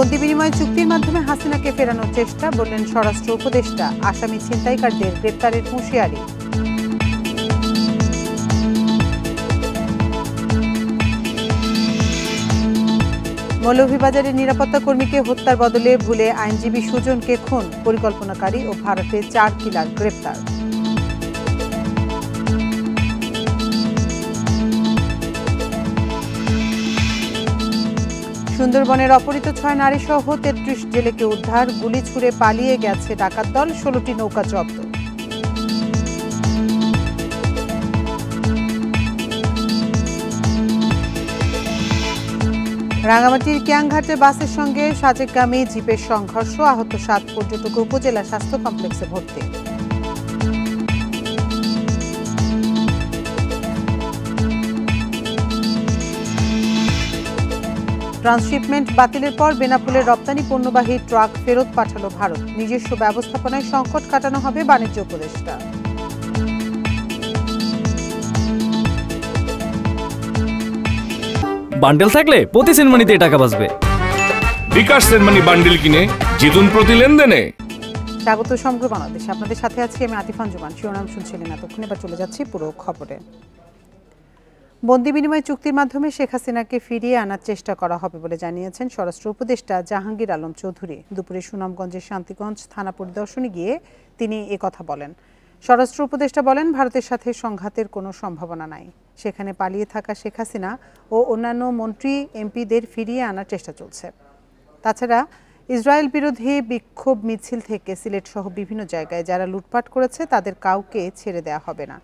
বন্দি বিনিময় চুক্তির মাধ্যমে হাসিনাকে ফেরানোর চেষ্টা, বললেন স্বরাষ্ট্র উপদেষ্টা। আসামি ছিনতাইকারদের গ্রেপ্তারের হুঁশিয়ারি। মৌলভীবাজারের নিরাপত্তা কর্মীকে হত্যার বদলে ভুলে আইনজীবী সুজনকে খুন, পরিকল্পনাকারী ও ভারতে 4 কিলার গ্রেপ্তার। সুন্দরবনের অপহৃত 6 নারীসহ 33 জেলেকে উদ্ধার, গুলি ছুড়ে পালিয়ে গেছে ডাকাত দল, 16টি নৌকা জব্দ। রাঙামাটির কিয়াংঘাটে বাসের সঙ্গে সাজেকগামী জিপের সংঘর্ষ, আহত 7 পর্যটক উপজেলা স্বাস্থ্য কমপ্লেক্সে ভর্তি। ট্রান্সশিপমেন্ট বাতিলের পর বেনাপোলের রপ্তানি পণ্যবাহী ট্রাক ফেরত পাঠালো ভারত, নিজস্ব ব্যবস্থাপনায় সংকট কাটানো হবে বাণিজ্য উপদেষ্টা। বান্ডেল থাকলে প্রতি সেনমানিতে টাকা বাঁচবে। বিকাশ সেনমানি বান্ডেল কিনে জিতুন প্রতি লেনদেনে। স্বাগত সমগ্র বাংলাদেশ, আপনাদের সাথে আছি আমি আতিফান জুমান। শিরোনাম শুনছিলেন এতক্ষণ, এবার চলে যাচ্ছি পুরো খবরে। বন্দি বিনিময় চুক্তির মাধ্যমে শেখ হাসিনাকে ফিরিয়ে আনার চেষ্টা করা হবে বলে জানিয়েছেন স্বরাষ্ট্র উপদেষ্টা জাহাঙ্গীর আলম চৌধুরী। দুপুরে সুনামগঞ্জের শান্তিগঞ্জ থানা পরিদর্শনে গিয়ে তিনি কথা বলেন। স্বরাষ্ট্র উপদেষ্টা বলেন, ভারতের সাথে সংঘাতের কোনো সম্ভাবনা নাই। সেখানে পালিয়ে থাকা শেখ হাসিনা ও অন্যান্য মন্ত্রী এমপিদের ফিরিয়ে আনার চেষ্টা চলছে। তাছাড়া ইসরায়েল বিরোধী বিক্ষোভ মিছিল থেকে সিলেট সহ বিভিন্ন জায়গায় যারা লুটপাট করেছে তাদের কাউকে ছেড়ে দেওয়া হবে না।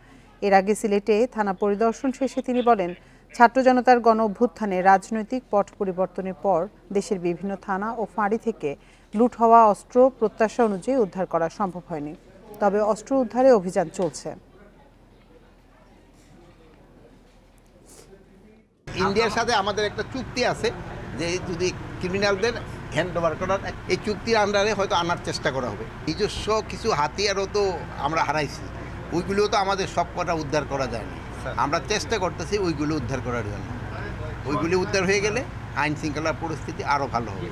এর আগে সিলেটে থানা পরিদর্শন শেষে তিনি বলেন, ছাত্র জনতার গণ অভ্যুত্থানে রাজনৈতিক পট পরিবর্তনের পর দেশের বিভিন্ন থানা ও ফাঁড়ি থেকে লুট হওয়া অস্ত্র প্রত্যাশা অনুযায়ী উদ্ধার করা সম্ভব হয়নি, তবে অস্ত্র উদ্ধারে অভিযান চলছে। ইন্ডিয়ার সাথে আমাদের একটা চুক্তি আছে যে যদি ক্রিমিনালদের হ্যান্ড ওভার করার, এই চুক্তির আন্ডারে হয়তো আনার চেষ্টা করা হবে। নিজস্ব কিছু হাতিয়ারও তো আমরা হারাইছি, ওইগুলো তো আমাদের সব কটা উদ্ধার করা যায়নি। আমরা চেষ্টা করতেছি ওইগুলো উদ্ধার করার জন্য। ওইগুলো উদ্ধার হয়ে গেলে আইন শৃঙ্খলার পরিস্থিতি আরও ভালো হবে।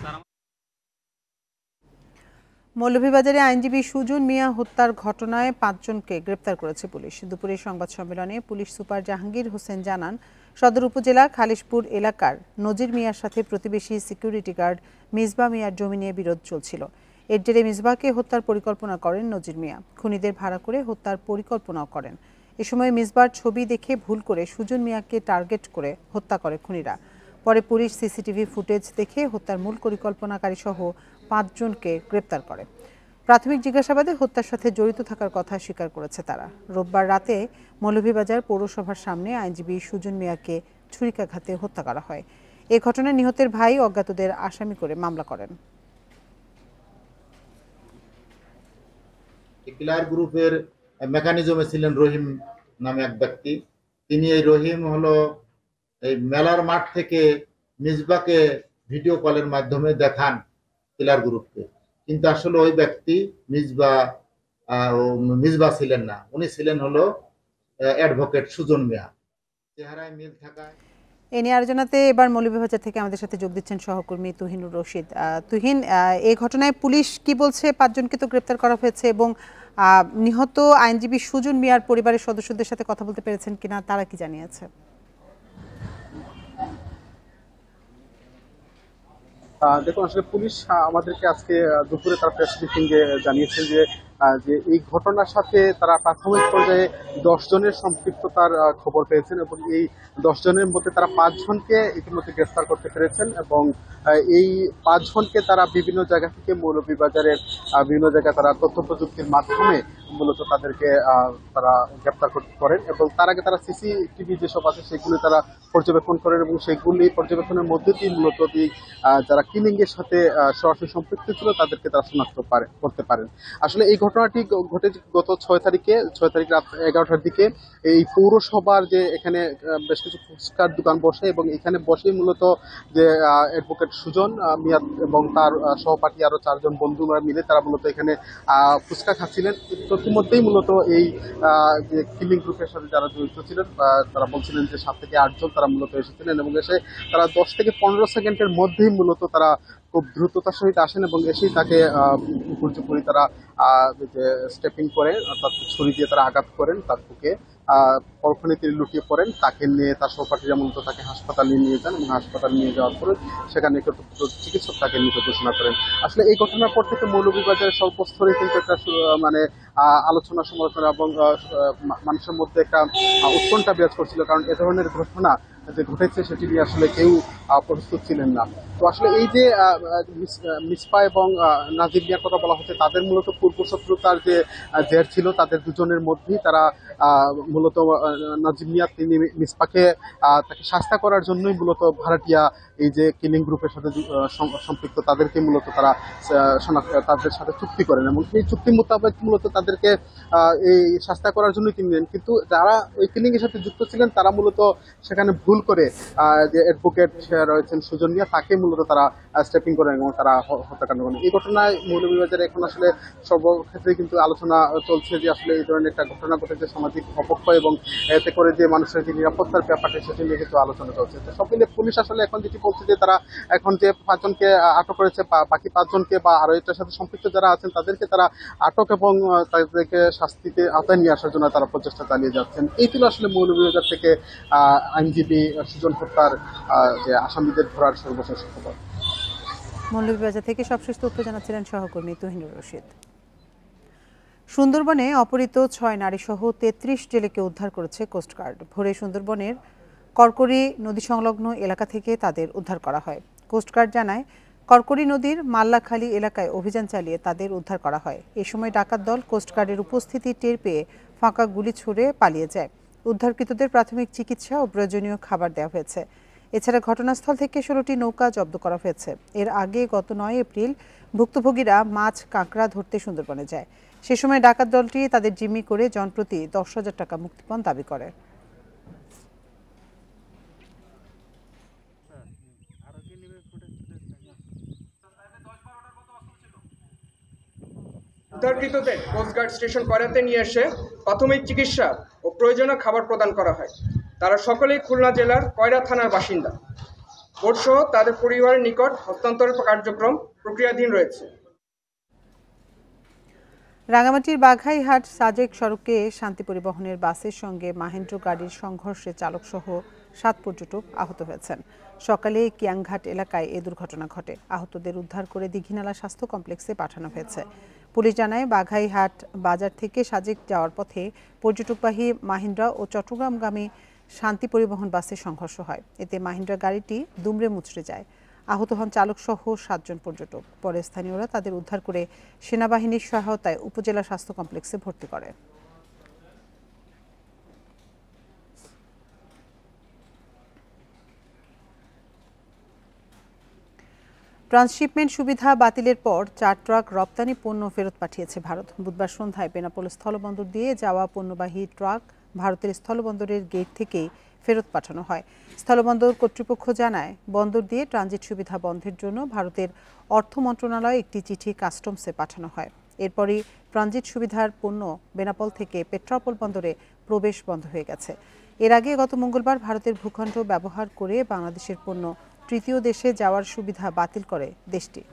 মৌলভীবাজারে আইনজীবী সুজন মিয়া হত্যার ঘটনায় 5 জনকে গ্রেপ্তার করেছে পুলিশ। দুপুরে সংবাদ সম্মেলনে পুলিশ সুপার জাহাঙ্গীর হোসেন জানান, সদর উপজেলা খালিশপুর এলাকার নজির মিয়ার সাথে প্রতিবেশী সিকিউরিটি গার্ড মিসবা মিয়ার জমি নিয়ে বিরোধ চলছিল। এর জেরে মিসবাকে হত্যার পরিকল্পনা করেন নজির মিয়া। খুনিদের ভাড়া করে হত্যার পরিকল্পনাও করেন। এ সময় মিসবার ছবি দেখে ভুল করে সুজন মিয়াকে টার্গেট করে হত্যা করে খুনিরা। পরে পুলিশ সিসিটিভি ফুটেজ দেখে হত্যার মূল পরিকল্পনাকারী সহ 5 জনকে গ্রেপ্তার করে। প্রাথমিক জিজ্ঞাসাবাদে হত্যার সাথে জড়িত থাকার কথা স্বীকার করেছে তারা। রোববার রাতে মৌলভীবাজার পৌরসভার সামনে আইনজীবী সুজন মিয়াকে ছুরিকাঘাতে হত্যা করা হয়। এ ঘটনায় নিহতের ভাই অজ্ঞাতদের আসামি করে মামলা করেন। কিলার গ্রুপের মেকানিজমে ছিলেন রহিম নামে এক ব্যক্তি। তিনি এই রহিম হলো এই মেলার মাঠ থেকে মিসবাকে ভিডিও কলের মাধ্যমে দেখান কিলার গ্রুপকে, কিন্তু আসলে ওই ব্যক্তি মিসবা ছিলেন না, উনি ছিলেন হলো অ্যাডভোকেট সুজন মিয়া। চেহারায় মিল থাকায় এ নিয়ে আলোচনাতে এবার মৌলভীবাজার থেকে আমাদের সাথে যোগ দিচ্ছেন সহকর্মী তুহিনুর রশিদ। তুহিন, এই ঘটনায় পুলিশ কি বলছে? 5 জনকে তো গ্রেপ্তার করা হয়েছে এবং নিহত আইনজীবী সুজন মিয়ার পরিবারের সদস্যদের সাথে কথা বলতে পেরেছেন কিনা, তারা কি জানিয়েছে? দেখুন, আসলে পুলিশ আমাদেরকে আজকে দুপুরে তার প্রেস ব্রিফিংয়ে জানিয়েছে যে এই ঘটনার সাথে তারা প্রাথমিক পর্যায়ে 10 জনের সম্পৃক্ততার খবর পেয়েছেন এবং এই 10 জনের মধ্যে তারা 5 জনকে ইতিমধ্যে গ্রেফতার করতে পেরেছেন এবং এই 5 জনকে তারা বিভিন্ন জায়গা থেকে মৌলভীবাজারের বিভিন্ন জায়গায় তারা তথ্য প্রযুক্তির মাধ্যমে মূলত তাদেরকে তারা গ্রেফতার করেন এবং তার আগে তারা সিসিটিভি যেসব আছে সেগুলি তারা পর্যবেক্ষণ করেন এবং সেগুলি পর্যবেক্ষণের মধ্যে দিয়ে মূলত যারা কিলিং এর সাথে সরাসরি সম্পৃক্ত ছিল তাদেরকে তারা শনাক্ত করতে পারেন। আসলে এই ঘটনাটি ঘটে গত 6 তারিখ রাত 11টার দিকে এই পৌরসভার যে এখানে বেশ কিছু ফুচকার দোকান বসে এবং এখানে বসেই মূলত যে অ্যাডভোকেট সুজন মিয়া এবং তার সহপাঠী আরো 4 জন বন্ধুরা মিলে তারা মূলত এখানে ফুচকা খাচ্ছিলেন। ইতিমধ্যেই মূলত এই যে কিলিং গ্রুপের সাথে যারা জড়িত ছিলেন তারা বলছিলেন যে 7 থেকে 8 জন তারা মূলত এসেছিলেন এবং এসে তারা 10 থেকে 15 সেকেন্ডের মধ্যেই মূলত তারা খুব দ্রুততার সহিত আসেন এবং এসেই তাকে পুরোপুরি তারা স্টেপিং করে অর্থাৎ ছুরি দিয়ে তারা আঘাত করেন তার বুকে। পরক্ষণে তিনি লুটিয়ে পড়েন, তাকে নিয়ে তার সহপাঠীরা মূলত তাকে হাসপাতালে নিয়ে যান এবং হাসপাতালে নিয়ে যাওয়ার পরে সেখানে চিকিৎসক তাকে মৃত ঘোষণা করেন। আসলে এই ঘটনার পর থেকে মৌলভীবাজারের সর্বস্তরে কিন্তু একটা মানে আলোচনা সমালোচনা এবং মানুষের মধ্যে একটা উৎকণ্ঠা বিরাজ করছিল, কারণ এ ধরনের ঘটনা যে ঘটেছে সেটি নিয়ে আসলে কেউ প্রস্তুত ছিলেন না। তো আসলে এই যে মিসপা এবং নাজিব মিয়ার কথা বলা হচ্ছে, তাদের মূলত পূর্বশত্রুতার যে জের ছিল তাদের দুজনের মধ্যেই। তারা মূলত নাজিব মিয়া তিনি মিসপাকে তাকে শাস্তা করার জন্যই মূলত ভাড়াটিয়া এই যে কিলিং গ্রুপের সাথে সম্পৃক্ত তাদেরকে মূলত তারা তাদের সাথে চুক্তি করেন এবং এই চুক্তি মোতাবেক মূলত তাদেরকে এই শাস্তা করার জন্যই তিনি নেন। কিন্তু যারা ওই কিলিং এর সাথে যুক্ত ছিলেন তারা মূলত সেখানে ভুল করে যে অ্যাডভোকেট রয়েছেন সুজন মিয়া, তাকে মূলত তারা স্টেপিং করেন এবং তারা হত্যাকাণ্ড করেন। এই ঘটনায় মৌলভীবাজারে এখন আসলে সর্বক্ষেত্রে কিন্তু আলোচনা চলছে যে আসলে এই ধরনের একটা ঘটনা ঘটেছে, সামাজিক অপক্ষয় এবং এতে করে যে মানুষের যে নিরাপত্তার ব্যাপারটা সেটি নিয়ে কিন্তু আলোচনা চলছে। তো সব মিলে পুলিশ আসলে এখন যেটি বলছে যে তারা এখন যে 5 জনকে আটক করেছে, বাকি 5 জনকে বা আরো এটার সাথে সম্পৃক্ত যারা আছেন তাদেরকে তারা আটক এবং তাদেরকে শাস্তিতে আওতায় নিয়ে আসার জন্য তারা প্রচেষ্টা চালিয়ে যাচ্ছেন। এই ছিল আসলে মৌলভীবাজার থেকে আইনজীবী সুজন হত্যার যে আসামিদের ধরার সর্বশেষ খবর। মৌলভীবাজার থেকে সবশেষ তথ্য জানাচ্ছিলেন সহকর্মী তুহিনুর রশিদ। সুন্দরবনে অপহৃত 6 নারীসহ 33 জেলেকে উদ্ধার করেছে কোস্টগার্ড। ভোরে সুন্দরবনের করকরি নদী সংলগ্ন এলাকা থেকে তাদের উদ্ধার করা হয়। কোস্টগার্ড জানায়, করকরি নদীর মাল্লাখালী এলাকায় অভিযান চালিয়ে তাদের উদ্ধার করা হয়। এ সময় ডাকাত দল কোস্টগার্ডের উপস্থিতি টের পেয়ে ফাঁকা গুলি ছুড়ে পালিয়ে যায়। উদ্ধারকৃতদের প্রাথমিক চিকিৎসা ও প্রয়োজনীয় খাবার দেওয়া হয়েছে। এছাড়া ঘটনাস্থল থেকে 16টি নৌকা জব্দ করা হয়েছে। এর আগে গত 9 এপ্রিল ভুক্তভোগীরা মাছ কাঁকড়া ধরতে সুন্দরবনে যায়। সে সময় ডাকাত দলটি তাদের জিম্মি করে জনপ্রতি 10,000 টাকা মুক্তিপণ দাবি করে। উদ্ধারকৃতদের কোস্টগার্ড স্টেশন কয়রাতে নিয়ে এসে প্রাথমিক চিকিৎসা ও প্রয়োজনীয় খাবার প্রদান করা হয়। তারা সকলেই খুলনা জেলার কয়রা থানার বাসিন্দা। বোটসহ তাদের পরিবারের নিকট হস্তান্তরের কার্যক্রম প্রক্রিয়াধীন রয়েছে। রাঙামাটির বাঘাইহাট সাজেক সড়কে শান্তি পরিবহনের বাসের সঙ্গে মাহেন্দ্র গাড়ির সংঘর্ষে চালকসহ 7 পর্যটক আহত হয়েছেন। সকালে কিয়াংঘাট এলাকায় এ দুর্ঘটনা ঘটে। আহতদের উদ্ধার করে দীঘিনালা স্বাস্থ্য কমপ্লেক্সে পাঠানো হয়েছে। পুলিশ জানায়, বাঘাইহাট বাজার থেকে সাজেক যাওয়ার পথে পর্যটকবাহী মাহিন্দ্রা ও চট্টগ্রামগামী শান্তি পরিবহন বাসের সংঘর্ষ হয়। এতে মাহিন্দ্রা গাড়িটি দুমড়ে মুচড়ে যায়। আহত হন চালকসহ 7 জন পর্যটক। পরে স্থানীয়রা তাদের উদ্ধার করে সেনাবাহিনীর সহায়তায় উপজেলা স্বাস্থ্য কমপ্লেক্সে ভর্তি করে। ট্রান্সশিপমেন্ট সুবিধা বাতিলের পর 4 ট্রাক রপ্তানি পণ্য ফেরত পাঠিয়েছে ভারত। বুধবার সন্ধ্যায় বেনাপোল স্থলবন্দর দিয়ে যাওয়া পণ্যবাহী ট্রাক ভারতের স্থলবন্দরের গেট থেকেই ফেরত পাঠানো হয়। স্থলবন্দর কর্তৃপক্ষ জানায়, বন্দর দিয়ে ট্রানজিট সুবিধা বন্ধের জন্য ভারতের অর্থ মন্ত্রণালয়ে একটি চিঠি কাস্টমসে পাঠানো হয়। এরপরই ট্রানজিট সুবিধার পণ্য বেনাপোল থেকে পেট্রাপোল বন্দরে প্রবেশ বন্ধ হয়ে গেছে। এর আগে গত মঙ্গলবার ভারতের ভূখণ্ড ব্যবহার করে বাংলাদেশের পণ্য তৃতীয় দেশে যাওয়ার সুবিধা বাতিল করে দেশটি।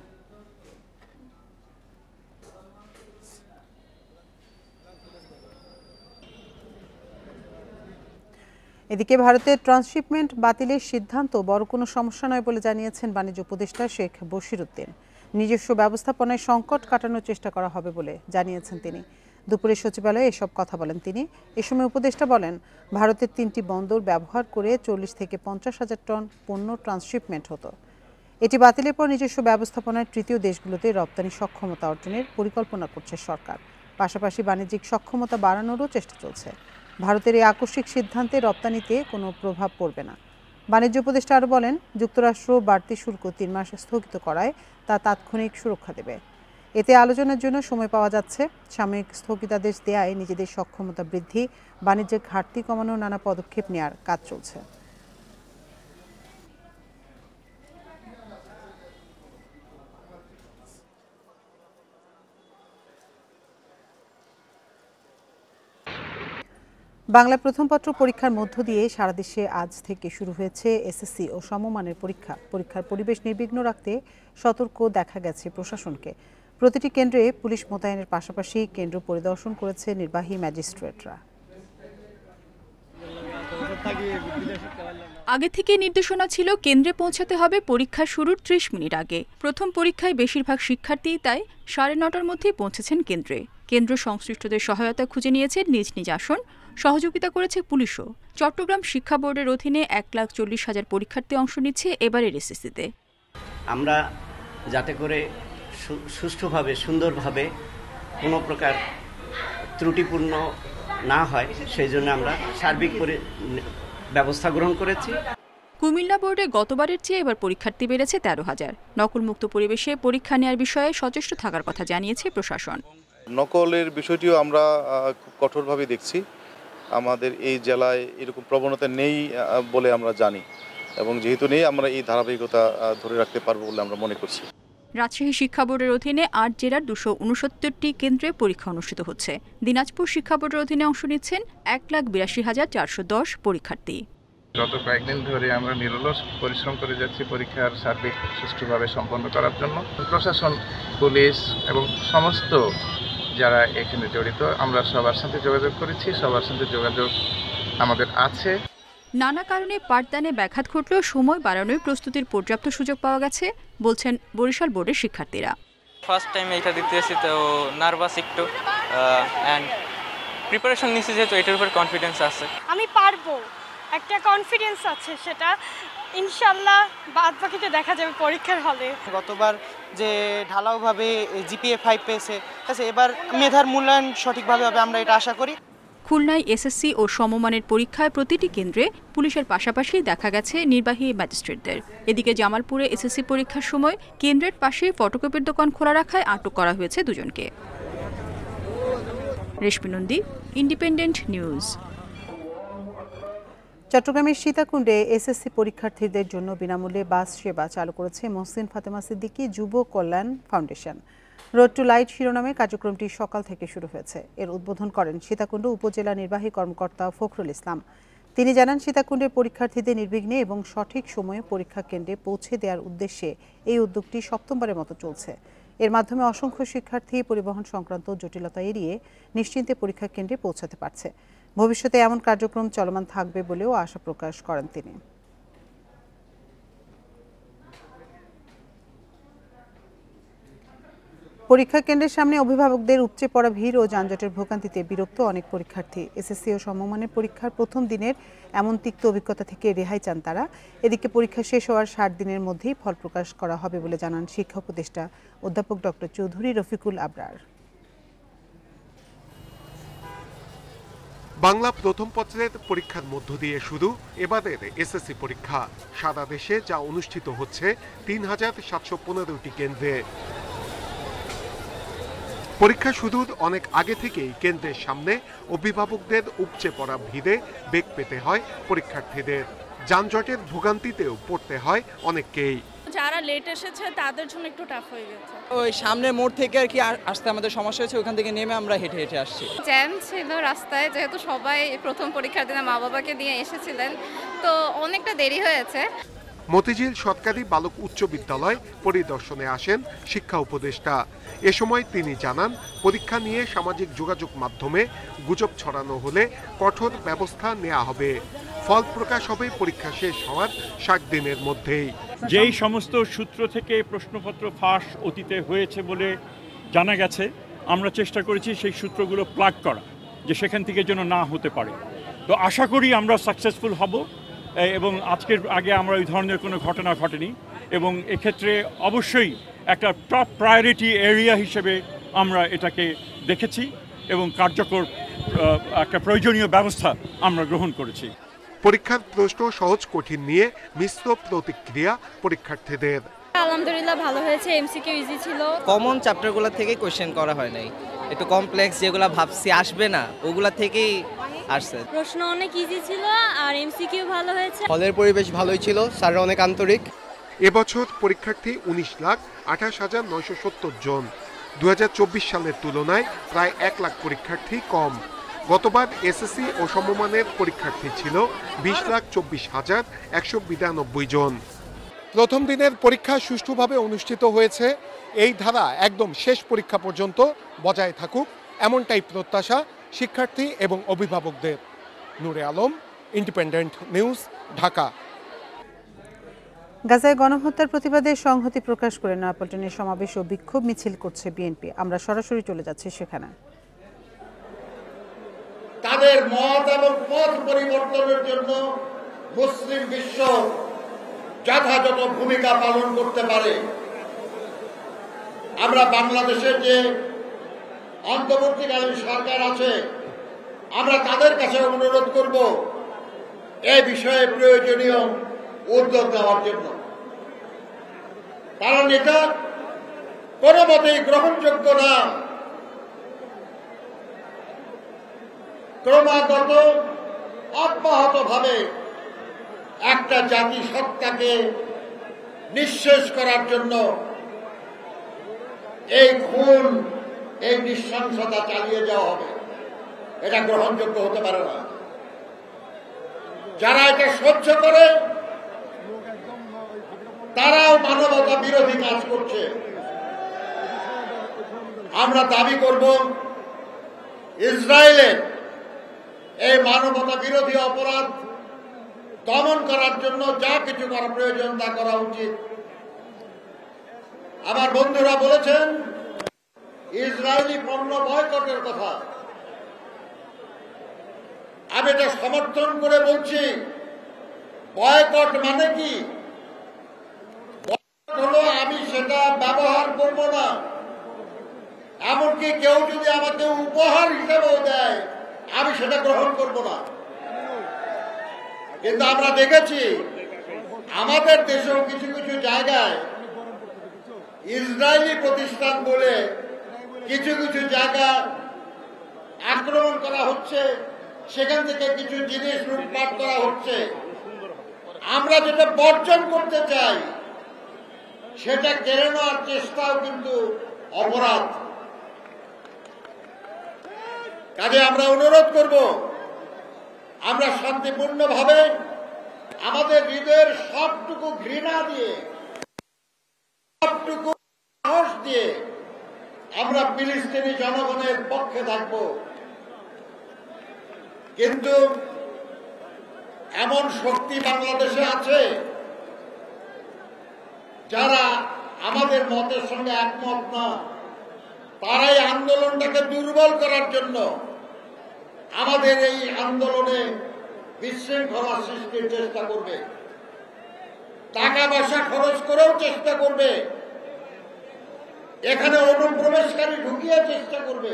এদিকে ভারতের ট্রান্সশিপমেন্ট বাতিলের সিদ্ধান্ত বড় কোনো সমস্যা নয় বলে জানিয়েছেন বাণিজ্য উপদেষ্টা শেখ বশিরউদ্দিন। নিজস্ব ব্যবস্থাপনায় সংকট কাটানোর চেষ্টা করা হবে বলে জানিয়েছেন তিনি। দুপুরে সচিবালয়ে এসব কথা বলেন তিনি। এ সময় উপদেষ্টা বলেন, ভারতের 3টি বন্দর ব্যবহার করে 40 থেকে 50,000 টন পণ্য ট্রান্সশিপমেন্ট হতো। এটি বাতিলের পর নিজস্ব ব্যবস্থাপনায় তৃতীয় দেশগুলোতে রপ্তানি সক্ষমতা অর্জনের পরিকল্পনা করছে সরকার। পাশাপাশি বাণিজ্যিক সক্ষমতা বাড়ানোরও চেষ্টা চলছে। ভারতের এই আকস্মিক সিদ্ধান্তে রপ্তানিতে কোনো প্রভাব পড়বে না। বাণিজ্য উপদেষ্টা আরও বলেন, যুক্তরাষ্ট্র বাড়তি শুল্ক 3 মাস স্থগিত করায় তা তাৎক্ষণিক সুরক্ষা দেবে। এতে আলোচনার জন্য সময় পাওয়া যাচ্ছে। সাময়িক স্থগিতাদেশ দেয়ায় নিজেদের সক্ষমতা বৃদ্ধি, বাণিজ্যিক ঘাটতি কমানোর নানা পদক্ষেপ নেওয়ার কাজ চলছে। বাংলা প্রথম পত্র পরীক্ষার মধ্য দিয়ে সারা দেশে আজ থেকে শুরু হয়েছে এসএসসি ও সমমানের পরীক্ষা। পরীক্ষার পরিবেশ নির্বিঘ্ন রাখতে সতর্ক দেখা গেছে প্রশাসনকে। প্রতিটি কেন্দ্রে পুলিশ মোতায়েনের পাশাপাশি কেন্দ্র পরিদর্শন করেছে নির্বাহী ম্যাজিস্ট্রেটরা। আগে থেকে নির্দেশনা ছিল কেন্দ্রে পৌঁছাতে হবে পরীক্ষা শুরুর ৩০ মিনিট আগে। প্রথম পরীক্ষায় বেশিরভাগ শিক্ষার্থী তাই ৯:৩০ মধ্যেই পৌঁছেছেন কেন্দ্রে। কেন্দ্র সংশ্লিষ্টদের সহায়তা খুঁজে নিয়েছে নিজ নিজ আসন, সহযোগিতা করেছে পুলিশও। চট্টগ্রাম শিক্ষা বোর্ডের অধীনে ১,৪০,০০০ পরীক্ষার্থী অংশ নিচ্ছে এবারের এসএসসিতে। আমরা যাতে করে সুষ্ঠুভাবে সুন্দরভাবে কোনো প্রকার ত্রুটিপূর্ণ না হয় সেই জন্য আমরা সার্বিক ব্যবস্থা গ্রহণ করেছি। কুমিল্লা বোর্ডে গতবারের চেয়ে এবার পরীক্ষার্থী বেড়েছে ১৩,০০০। নকলমুক্ত পরিবেশে পরীক্ষা নেওয়ার বিষয়ে সচেষ্ট থাকার কথা জানিয়েছে প্রশাসন। নকলের বিষয়টিও আমরা খুব কঠোরভাবে দেখছি। আমাদের এই জেলায় এরকম প্রবণতা নেই বলে আমরা জানি, এবং যেহেতু নেই আমরা এই ধারাবাহিকতা ধরে রাখতে পারবো বলে আমরা মনে করছি। রাজশাহী শিক্ষা বোর্ডের অধীনে ৮ জেলার ২৬৯টি কেন্দ্রে পরীক্ষা অনুষ্ঠিত হচ্ছে। দিনাজপুর শিক্ষা বোর্ডের অধীনে অংশ নিচ্ছেন ১,৮২,৪১০ পরীক্ষার্থী। গত কয়েকদিন ধরে আমরা নিরলস পরিশ্রম করে যাচ্ছি পরীক্ষার সার্বিক সুষ্ঠুভাবে সম্পন্ন করার জন্য। প্রশাসন, পুলিশ এবং সমস্ত যারা এখানে জড়িত আমরা সবার সাথে যোগাযোগ করেছি, সবার সাথে যোগাযোগ আমাদের আছে। নানা কারণে পাঠদানে ব্যাঘাত ঘটলেও সময় বাড়ানোর প্রস্তুতির পর্যাপ্ত সুযোগ পাওয়া গেছে বলছেন বরিশাল বোর্ডের শিক্ষার্থীরা। ফার্স্ট টাইম এটা দিতে এসেছি তো নার্ভাস একটু, অ্যান্ড প্রিপারেশন নিচ্ছি যেহেতু এটার উপর কনফিডেন্স আছে। আমি পারবো, একটা কনফিডেন্স আছে, সেটা ইনশাল্লাহ বাদ বাকিতে দেখা যাবে পরীক্ষার হলে। গতবার যে ঢালাওভাবে জিপিএ 5 পেয়েছে, এবার মেধার মূল্যায়ন সঠিকভাবে হবে আমরা এটা আশা করি। খুলনায় এসএসসি ও সমমানের পরীক্ষায় প্রতিটি কেন্দ্রে পুলিশের পাশাপাশি দেখা গেছে নির্বাহী ম্যাজিস্ট্রেটদের। এদিকে জামালপুরে এসএসসি পরীক্ষার সময় কেন্দ্রের পাশে ফটোকপির দোকান খোলা রাখায় আটক করা হয়েছে দুজনকে। রেশমি নন্দী, ইন্ডিপেন্ডেন্ট নিউজ। চট্টগ্রামের সীতাকুণ্ডে এসএসসি পরীক্ষার্থীদের জন্য বিনামূল্যে বাস সেবা চালু করেছে মহসিন ফাতেমা সিদ্দিকী যুব কল্যাণ ফাউন্ডেশন। রোড টু লাইট শিরোনামে কার্যক্রমটি সকাল থেকে শুরু হয়েছে। এর উদ্বোধন করেন সীতাকুণ্ড উপজেলা নির্বাহী কর্মকর্তা ফখরুল ইসলাম। তিনি জানান, সীতাকুণ্ডের পরীক্ষার্থীদের নির্বিঘ্নে এবং সঠিক সময়ে পরীক্ষা কেন্দ্রে পৌঁছে দেওয়ার উদ্দেশ্যে এই উদ্যোগটি সপ্তমবারের মতো চলছে। এর মাধ্যমে অসংখ্য শিক্ষার্থী পরিবহন সংক্রান্ত জটিলতা এড়িয়ে নিশ্চিন্তে পরীক্ষা কেন্দ্রে পৌঁছাতে পারছে। ভবিষ্যতে এমন কার্যক্রম চলমান থাকবে বলেও আশা প্রকাশ করেন তিনি। পরীক্ষা কেন্দ্রের সামনে অভিভাবকদের উপচে পড়া ভিড় ও যানজটের ভোগান্তিতে বিরক্ত অনেক পরীক্ষার্থী। এসএসসি ও সমমানের পরীক্ষার প্রথম দিনের এমন তিক্ত অভিজ্ঞতা থেকে রেহাই চান তারা। এদিকে পরীক্ষা শেষ হওয়ার ৬০ দিনের মধ্যেই ফল প্রকাশ করা হবে বলে জানান শিক্ষা উপদেষ্টা অধ্যাপক ডক্টর চৌধুরী রফিকুল আবরার। বাংলা প্রথম পত্রের পরীক্ষার মধ্য দিয়ে শুরু এবারের এসএসসি পরীক্ষা। সারা দেশে যা অনুষ্ঠিত হচ্ছে ৩,৭১৫টি কেন্দ্রে। পরীক্ষা শুরুর অনেক আগে থেকেই কেন্দ্রের সামনে অভিভাবকদের উপচে পড়া ভিড়ে বেগ পেতে হয় পরীক্ষার্থীদের। যানজটের ভোগান্তিতেও পড়তে হয় অনেককেই। যারা লেট এসেছে তাদের জন্য একটু টাফ হয়ে গেছে। ওই সামনে মোড় থেকে আর কি আসতে আমাদের সমস্যা হয়েছে, ওখান থেকে নেমে আমরা হেঁটে হেঁটে আসছি। জ্যাম ছিল রাস্তায়, যেহেতু সবাই প্রথম পরীক্ষার দিনে মা বাবাকে নিয়ে এসেছিলেন, তো অনেকটা দেরি হয়েছে। মতিঝিল সরকারি বালক উচ্চ বিদ্যালয় পরিদর্শনে আসেন শিক্ষা উপদেষ্টা। এ সময় তিনি জানান, পরীক্ষা নিয়ে সামাজিক যোগাযোগ মাধ্যমে গুজব ছড়ানো হলে কঠোর ব্যবস্থা নেওয়া হবে। ফল প্রকাশ হবে পরীক্ষা শেষ হওয়ার ৬০ দিনের মধ্যেই। যেই সমস্ত সূত্র থেকে প্রশ্নপত্র ফাঁস অতীতে হয়েছে বলে জানা গেছে, আমরা চেষ্টা করেছি সেই সূত্রগুলো প্লাগ করা, যে সেখান থেকে যেন না হতে পারে। তো আশা করি আমরা সাকসেসফুল হব, এবং আজকের আগে আমরা ওই ধরনের কোনো ঘটনা ঘটেনি, এবং এক্ষেত্রে অবশ্যই একটা টপ প্রায়োরিটি এরিয়া হিসেবে আমরা এটাকে দেখেছি এবং কার্যকর একটা প্রয়োজনীয় ব্যবস্থা আমরা গ্রহণ করেছি। পরীক্ষার প্রশ্ন সহজ কঠিন নিয়ে মিশ্র প্রতিক্রিয়া পরীক্ষার্থীদের। আলহামদুলিল্লাহ ভালো হয়েছে, এমসিকিউ ইজি ছিল। কমন চ্যাপ্টারগুলো থেকে কোশ্চেন করা হয় নাই, একটু কমপ্লেক্স যেগুলো ভাবছি আসবে না ওগুলা থেকেই আসছে। প্রশ্ন অনেক ইজি ছিল আর এমসিকিউ ভালো হয়েছে। হলের পরিবেশ ভালোই ছিল, স্যাররা অনেক আন্তরিক। এবছর পরীক্ষার্থী 19,28,970 জন। 2024 সালের তুলনায় প্রায় 1 লাখ পরীক্ষার্থী কম। গতবার এসএসসি ও সমমানের পরীক্ষার্থী ছিল 20,24,192 জন। প্রথম দিনের পরীক্ষা সুষ্ঠুভাবে অনুষ্ঠিত হয়েছে। এই ধারা একদম শেষ পরীক্ষা পর্যন্ত বজায় থাকুক, এমনটাই প্রত্যাশা শিক্ষার্থী এবং অভিভাবকদের। নূরে আলম, ইন্ডিপেন্ডেন্ট নিউজ, ঢাকা। গাজায় গণহত্যার প্রতিবাদে সংহতি প্রকাশ করে নয়াপল্টনে সমাবেশ ও বিক্ষোভ মিছিল করছে বিএনপি। আমরা সরাসরি চলে যাচ্ছি সেখানে। তাদের মত এবং পথ পরিবর্তনের জন্য মুসলিম বিশ্ব যথাযথ ভূমিকা পালন করতে পারে। আমরা বাংলাদেশের যে অন্তর্বর্তীকালীন সরকার আছে, আমরা তাদের কাছে অনুরোধ করব এই বিষয়ে প্রয়োজনীয় উদ্যোগ নেওয়ার জন্য। কারণ এটা কোনো মতেই গ্রহণযোগ্য না। ক্রমাগত অব্যাহতভাবে একটা জাতিসত্তাকে নিঃশেষ করার জন্য এই খুন, এই নৃশংসতা চালিয়ে যাওয়া হবে, এটা গ্রহণযোগ্য হতে পারে না। যারা এটা সহ্য করে তারাও মানবতা বিরোধী কাজ করছে। আমরা দাবি করব ইসরায়েলের এই মানবতা বিরোধী অপরাধ দমন করার জন্য যা কিছু করা প্রয়োজন তা করা উচিত। আমার বন্ধুরা বলেছেন ইসরায়েলি পণ্য বয়কটের কথা। আমি এটা সমর্থন করে বলছি, বয়কট মানে কি? বয়কট হলো আমি সেটা ব্যবহার করব না, এমনকি কেউ যদি আমাকে উপহার হিসেবেও দেয় আমি সেটা গ্রহণ করব না। কিন্তু আমরা দেখেছি আমাদের দেশেও কিছু কিছু জায়গায় ইসরায়েলি প্রতিষ্ঠান বলে কিছু কিছু জায়গা আক্রমণ করা হচ্ছে, সেখান থেকে কিছু জিনিস লুটপাট করা হচ্ছে। আমরা যেটা বর্জন করতে চাই সেটা কেড়ে নেওয়ার চেষ্টাও কিন্তু অপরাধ। কাজে আমরা অনুরোধ করব আমরা শান্তিপূর্ণভাবে আমাদের হৃদয়ের সবটুকু ঘৃণা দিয়ে, সবটুকু সাহস দিয়ে আমরা ফিলিস্তিনি জনগণের পক্ষে থাকব। কিন্তু এমন শক্তি বাংলাদেশে আছে যারা আমাদের মতের সঙ্গে একমত না, তারাই আন্দোলনটাকে দুর্বল করার জন্য আমাদের এই আন্দোলনে বিশৃঙ্খলা সৃষ্টির চেষ্টা করবে, টাকা পয়সা খরচ করেও চেষ্টা করবে, এখানে অনুপ্রবেশকারী ঢুকিয়ে চেষ্টা করবে।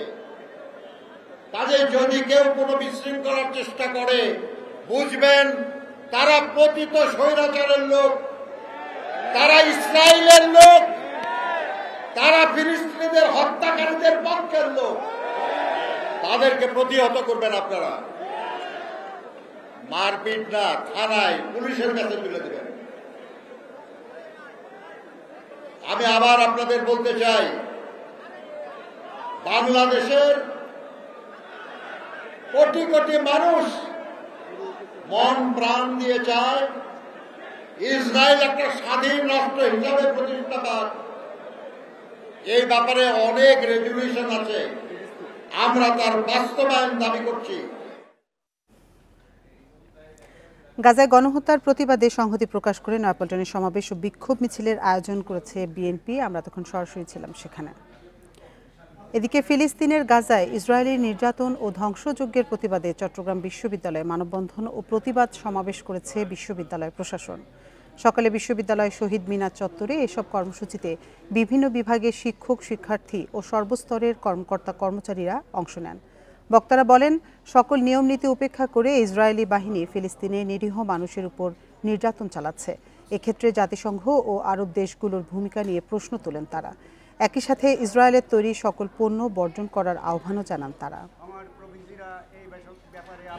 কাজে যদি কেউ কোনো বিশৃঙ্খলার চেষ্টা করে বুঝবেন তারা পতিত স্বৈরাচারের লোক, তারা ইসরায়েলের লোক, তারা ফিলিস্তিনিদের হত্যাকারীদের পক্ষের লোক। তাদেরকে প্রতিহত করবেন আপনারা, মারপিট না, থানায় পুলিশের কাছে তুলে দেবেন। আমি আবার আপনাদের বলতে চাই, বাংলাদেশের কোটি কোটি মানুষ মন প্রাণ দিয়ে চায় ইসরায়েল একটা স্বাধীন রাষ্ট্র হিসাবে প্রতিষ্ঠা পাক। এই ব্যাপারে অনেক রেজুলেশন আছে, আমরা তার বাস্তবায়ন দাবি করছি। গাজায় গণহত্যার প্রতিবাদে সংহতি প্রকাশ করে নয়াপল্টনে সমাবেশ ও বিক্ষোভ মিছিলের আয়োজন করেছে বিএনপি। আমরা তখন সরাসরি ছিলাম সেখানে। এদিকে ফিলিস্তিনের গাজায় ইসরায়েলি নির্যাতন ও ধ্বংসযজ্ঞের প্রতিবাদে চট্টগ্রাম বিশ্ববিদ্যালয়ে মানববন্ধন ও প্রতিবাদ সমাবেশ করেছে বিশ্ববিদ্যালয় প্রশাসন। সকালে বিশ্ববিদ্যালয় শহীদ মিনার চত্বরে এসব কর্মসূচিতে বিভিন্ন বিভাগের শিক্ষক, শিক্ষার্থী ও সর্বস্তরের কর্মকর্তা কর্মচারীরা অংশ নেন। বক্তারা বলেন, সকল নিয়মনীতি উপেক্ষা করে ইসরায়েলি বাহিনী ফিলিস্তিনে নিরীহ মানুষের উপর নির্যাতন চালাচ্ছে। এক্ষেত্রে জাতিসংঘ ও আরব দেশগুলোর ভূমিকা নিয়ে প্রশ্ন তোলেন তারা। একই সাথে ইসরায়েলের তৈরি সকল পণ্য বর্জন করার আহ্বানও জানান তারা।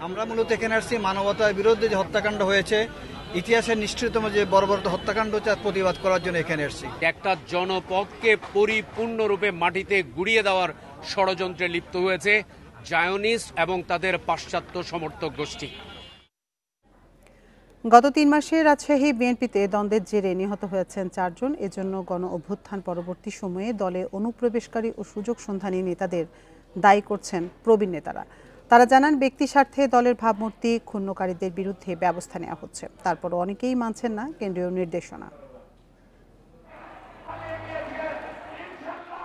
আমরা মূলত এখানে আসছি মানবতার বিরুদ্ধে যে হত্যাকাণ্ড হয়েছে, ইতিহাসের নিষ্ঠুরতম যে বর্বরত হত্যাকাণ্ড হচ্ছে তার প্রতিবাদ করার জন্য এখানে আসছি। একটা জনপদকে পরিপূর্ণরূপে মাটিতে গুড়িয়ে দেওয়ার ষড়যন্ত্রে লিপ্ত হয়েছে জায়নিস্ট এবং তাদের পাশ্চাত্য সমর্থক গোষ্ঠী। গত ৩ মাসে রাজশাহী বিএনপিতে দ্বন্দ্বের জেরে নিহত হয়েছেন 4 জন। এজন্য গণ অভ্যুত্থান পরবর্তী সময়ে দলে অনুপ্রবেশকারী ও সুযোগ সন্ধানী নেতাদের দায়ী করছেন প্রবীণ নেতারা। তারা জানান, ব্যক্তি স্বার্থে দলের ভাবমূর্তি ক্ষুণ্ণকারীদের বিরুদ্ধে ব্যবস্থা নেওয়া হচ্ছে। তারপর অনেকেই মানছেন না কেন্দ্রীয় নির্দেশনা।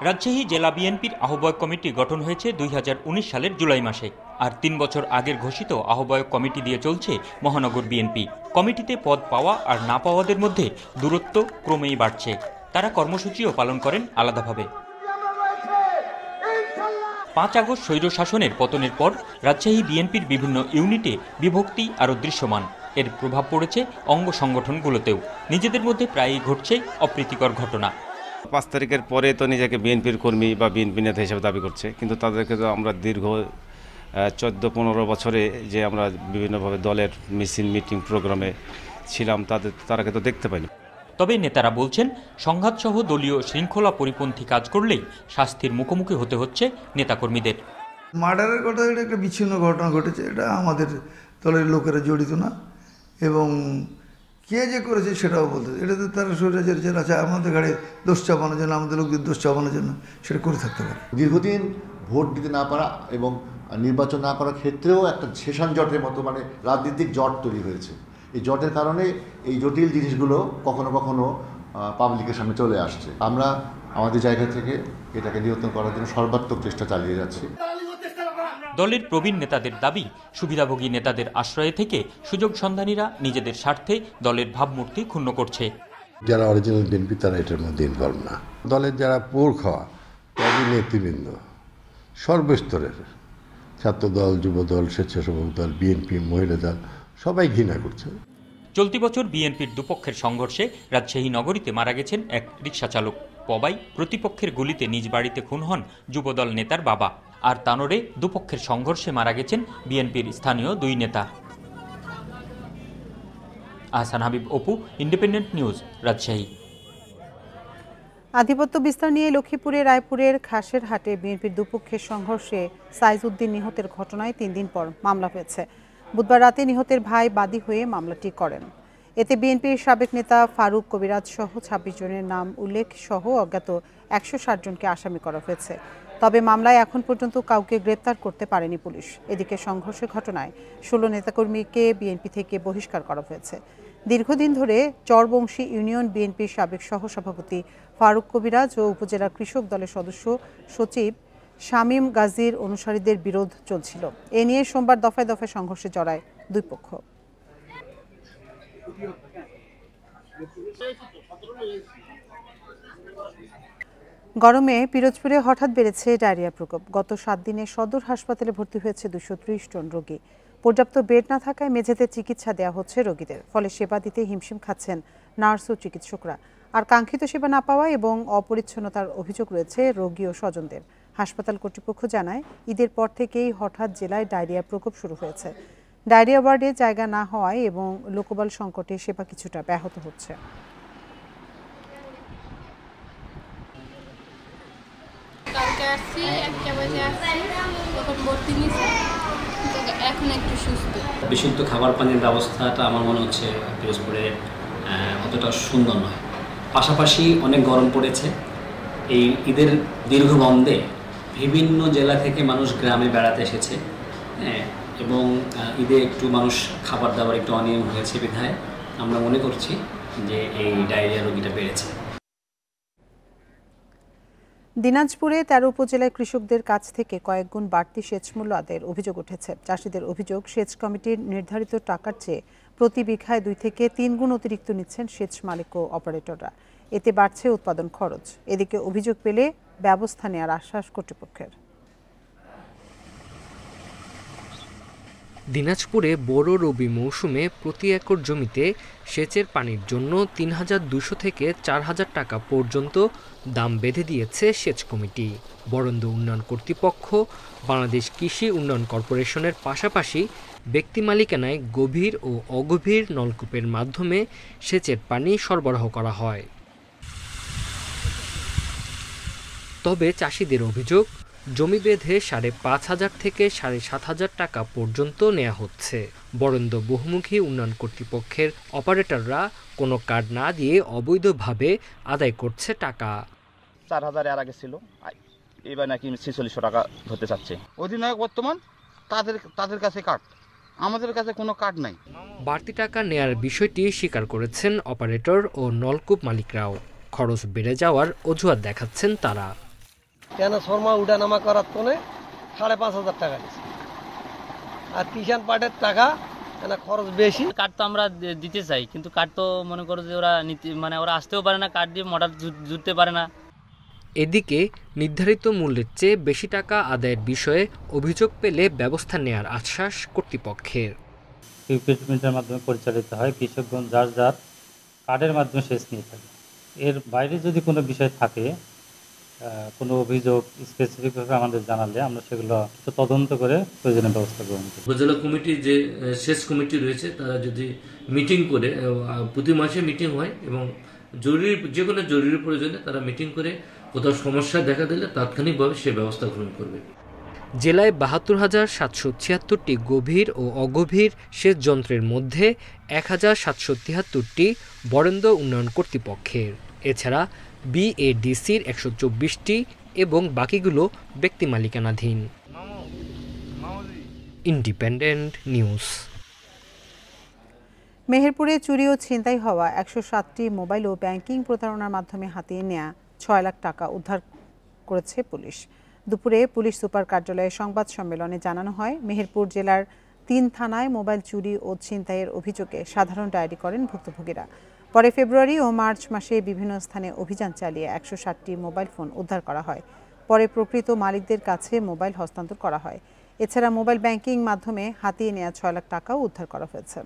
রাজশাহী জেলা বিএনপির আহ্বায়ক কমিটি গঠন হয়েছে 2019 সালের জুলাই মাসে। আর 3 বছর আগের ঘোষিত আহ্বায়ক কমিটি দিয়ে চলছে মহানগর বিএনপি। কমিটিতে পদ পাওয়া আর না পাওয়াদের মধ্যে দূরত্ব ক্রমেই বাড়ছে। তারা কর্মসূচিও পালন করেন আলাদাভাবে। 5 আগস্ট স্বৈরশাসনের পতনের পর রাজশাহী বিএনপির বিভিন্ন ইউনিটে বিভক্তি আরও দৃশ্যমান। এর প্রভাব পড়েছে অঙ্গ সংগঠনগুলোতেও। নিজেদের মধ্যে প্রায়ই ঘটছে অপ্রীতিকর ঘটনা। 5 তারিখের পরে তো নিজেকে বিএনপির কর্মী বা বিএনপি নেতা হিসেবে দাবি করছে, কিন্তু তাদেরকে তো আমরা দীর্ঘ 14-15 বছরে যে আমরা বিভিন্নভাবে দলের মিছিল, মিটিং, প্রোগ্রামে ছিলাম, তারাকে তো দেখতে পাইনি। তবে নেতারা বলছেন, সংঘাতসহ দলীয় শৃঙ্খলা পরিপন্থী কাজ করলেই শাস্তির মুখোমুখি হতে হচ্ছে নেতাকর্মীদের। মার্ডারের কথা, এটা একটা বিচ্ছিন্ন ঘটনা ঘটেছে, এটা আমাদের দলের লোকেরা জড়িত না, এবং কে যে করেছে সেটাও বলতে, এটা তো তারা স্বৈরাচার যারা আছে আমাদের ঘাড়ে দোষ চাপানোর জন্য, আমাদের লোকদের দোষ চাপানোর জন্য সেটা করে থাকতে পারে। দীর্ঘদিন ভোট দিতে না পারা এবং নির্বাচন না করার ক্ষেত্রেও একটা শেষান জটের মতো রাজনৈতিক জট তৈরি হয়েছে। এই জটের কারণে এই জটিল জিনিসগুলো কখনো কখনো পাবলিকের সামনে চলে আসছে। আমরা আমাদের জায়গা থেকে এটাকে নিয়ন্ত্রণ করার জন্য সর্বাত্মক চেষ্টা চালিয়ে যাচ্ছি। দলের প্রবীণ নেতাদের দাবি, সুবিধাভোগী নেতাদের আশ্রয়ে থেকে সুযোগ সন্ধানীরা নিজেদের স্বার্থে দলের ভাবমূর্তি ক্ষুণ্ণ করছে। যারা অরিজিনাল বিএনপি তারা এটার মধ্যে ইনভলভ না। দলের যারা পোর খাওয়া তাদের নেতৃবৃন্দ সর্বস্তরের, ছাত্রদল, যুবদল, স্বেচ্ছাসেবক দল, বিএনপি, মহিলা দল, সবাই ঘৃণা করছে। চলতি বছর বিএনপির দুপক্ষের সংঘর্ষে রাজশাহী নগরীতে মারা গেছেন এক রিকশা চালক। পবাই প্রতিপক্ষের গুলিতে নিজ বাড়িতে খুন হন যুবদল নেতার বাবা। আর তানোরে দুপক্ষের সংঘর্ষে মারা গেছেন বিএনপির স্থানীয় 2 নেতা। Ahsan Habib, Apu, independent news, Rajshahi. আধিপত্য বিস্তার নিয়ে লক্ষ্মীপুরে রায়পুরের খাসের হাটে বিএনপির দুপক্ষের সংঘর্ষে সাইজউদ্দিন নিহতের ঘটনায় 3 দিন পর মামলা হয়েছে। বুধবার রাতে নিহতের ভাই বাদী হয়ে মামলাটি করেন। এতে বিএনপির সাবেক নেতা ফারুক কবিরাজ সহ 26 জনের নাম উল্লেখ সহ অজ্ঞাত 160 জনকে আসামি করা হয়েছে। তবে মামলায় এখন পর্যন্ত কাউকে গ্রেপ্তার করতে পারেনি পুলিশ। এদিকে সংঘর্ষের ঘটনায় 16 নেতাকর্মীকে বিএনপি থেকে বহিষ্কার করা হয়েছে। দীর্ঘদিন ধরে চরবংশী ইউনিয়ন বিএনপির সাবেক সহসভাপতি ফারুক কবিরাজ ও উপজেলা কৃষক দলের সদস্য সচিব শামীম গাজীর অনুসারীদের বিরোধ চলছিল। এ নিয়ে সোমবার দফায় দফায় সংঘর্ষে জড়ায় 2 পক্ষ। গরমে পিরোজপুরে হঠাৎ বেড়েছে ডায়রিয়া প্রকোপ। গত 7 দিনে সদর হাসপাতালে ভর্তি হয়েছে 230 জন রোগী। পর্যাপ্ত বেড না থাকায় মেঝেতে চিকিৎসা দেওয়া হচ্ছে রোগীদের। ফলে সেবা দিতে হিমশিম খাচ্ছেন নার্স ও চিকিৎসকরা। আর কাঙ্ক্ষিত সেবা না পাওয়া এবং অপরিচ্ছন্নতার অভিযোগ রয়েছে রোগী ও স্বজনদের। হাসপাতাল কর্তৃপক্ষ জানায়, ঈদের পর থেকেই হঠাৎ জেলায় ডায়রিয়া প্রকোপ শুরু হয়েছে। ডায়রিয়া ওয়ার্ডে জায়গা না হওয়ায় এবং লোকবল সংকটে সেবা কিছুটা ব্যাহত হচ্ছে। কালকে আসছি, 1টা বাজে আসছি, তখন ভর্তি নিয়েছে, এখন একটু সুস্থ। বিশুদ্ধ খাবার পানির ব্যবস্থাটা আমার মনে হচ্ছে পিরোজপুরে অতটা সুন্দর নয়। পাশাপাশি অনেক গরম পড়েছে। এই ঈদের দীর্ঘ বন্ধে বিভিন্ন জেলা থেকে মানুষ গ্রামে বেড়াতে এসেছে, এবং ঈদে একটু মানুষ খাবার দাবার একটু অনিয়ম হয়েছে বিধায় আমরা মনে করছি যে এই ডায়রিয়া রোগীটা বেড়েছে। দিনাজপুরে 13 উপজেলায় কৃষকদের কাছ থেকে কয়েক গুণ বাড়তি সেচ মূল্য আদায়ের অভিযোগ উঠেছে। চাষিদের অভিযোগ, সেচ কমিটির নির্ধারিত টাকার চেয়ে প্রতি বিঘায় 2 থেকে 3 গুণ অতিরিক্ত নিচ্ছেন সেচ মালিক ও অপারেটররা। এতে বাড়ছে উৎপাদন খরচ। এদিকে অভিযোগ পেলে ব্যবস্থা নেওয়ার আশ্বাস কর্তৃপক্ষের। দিনাজপুরে বড় রবি মৌসুমে প্রতি একর জমিতে সেচের পানির জন্য 3200 থেকে 4000 টাকা পর্যন্ত দাম বেঁধে দিয়েছে সেচ কমিটি। বরেন্দ্র উন্নয়ন কর্তৃপক্ষ, বাংলাদেশ কৃষি উন্নয়ন কর্পোরেশনের পাশাপাশি ব্যক্তি মালিকানায় গভীর ও অগভীর নলকূপের মাধ্যমে সেচের পানি সরবরাহ করা হয়। তবে চাষিদের অভিযোগ, জমি বেঁধে ৫,৫০০ থেকে ৭,৫০০ টাকা পর্যন্ত নেওয়া হচ্ছে। বরেন্দ্র বহুমুখী উন্নয়ন কর্তৃপক্ষের অপারেটররা কোনো কার্ড না দিয়ে অবৈধভাবে আদায় করছে টাকা। ৪,০০০ এর আগে ছিল, এবার নাকি ৪৬০০ টাকা ধরতে চাচ্ছে। অধিনায়ক বর্তমান তাদের কাছে কার্ড, আমাদের কাছে কোনো কার্ড নাই। বাড়তি টাকা নেয়ার বিষয়টি স্বীকার করেছেন অপারেটর ও নলকূপ মালিকরাও। খরচ বেড়ে যাওয়ার অজুহাত দেখাচ্ছেন তারা। কেন শর্মা উঠানামা করার তনে ৫,৫০০ টাকা নিচ্ছে, আর কিষাণ পাটের টাকা খরচ বেশি। কার্ড তো আমরা দিতে চাই, কিন্তু কার্ড তো মনে করো যে ওরা ওরা আসতেও পারে না, কার্ড দিয়ে মোটর জুড়তে পারে না। এদিকে নির্ধারিত মূল্যের চেয়ে বেশি টাকা আদায়ের বিষয়ে অভিযোগ পেলে ব্যবস্থা নেয়ার আশ্বাস কর্তৃপক্ষের। প্রিপেমেন্টের মাধ্যমে পরিচালিত হয়, কৃষকগণ যার যার কার্ডের মাধ্যমে সেচ নিয়ে থাকে। এর বাইরে যদি কোনো বিষয় থাকে, কোনো অভিযোগ স্পেসিফিকভাবে আমাদের জানালে আমরা সেগুলো তদন্ত করে প্রয়োজনীয় ব্যবস্থা গ্রহণ করি। উপজেলা কমিটির যে সেচ কমিটি রয়েছে তারা যদি মিটিং করে, প্রতি মাসে মিটিং হয় এবং যে কোনো জরুরি প্রয়োজনে তারা মিটিং করে কোথাও সমস্যা দেখা দিলে তাৎক্ষণিকভাবে সে ব্যবস্থা গ্রহণ করবে। জেলায় ৭২,৭৭৬টি গভীর ও অগভীর সেচ যন্ত্রের মধ্যে ১,৭৭৩টি বরেন্দ্র উন্নয়ন কর্তৃপক্ষের। এছাড়া বিএডিসির ১২৪টি এবং বাকিগুলো ব্যক্তি মালিকানাধীন। Independent news. মেহেরপুরে চুরি ও ছিনতাই হওয়া ১০৭টি মোবাইল ও ব্যাংকিং প্রতারণার মাধ্যমে হাতিয়ে নেওয়া ৬ লাখ টাকা উদ্ধার করেছে পুলিশ। দুপুরে পুলিশ সুপার কার্যালয়ে সংবাদ সম্মেলনে জানানো হয়, মেহেরপুর জেলার ৩ থানায় মোবাইল চুরি ও ছিনতাইয়ের অভিযোগে সাধারণ ডায়েরি করেন ভুক্তভোগীরা। পরে ফেব্রুয়ারি ও মার্চ মাসে বিভিন্ন স্থানে অভিযান চালিয়ে ১৬০টি মোবাইল ফোন উদ্ধার করা হয়। পরে প্রকৃত মালিকদের কাছে মোবাইল হস্তান্তর করা হয়। এছাড়া মোবাইল ব্যাংকিং মাধ্যমে হাতিয়ে নেওয়া ৬ লাখ টাকাও উদ্ধার করা হয়েছে।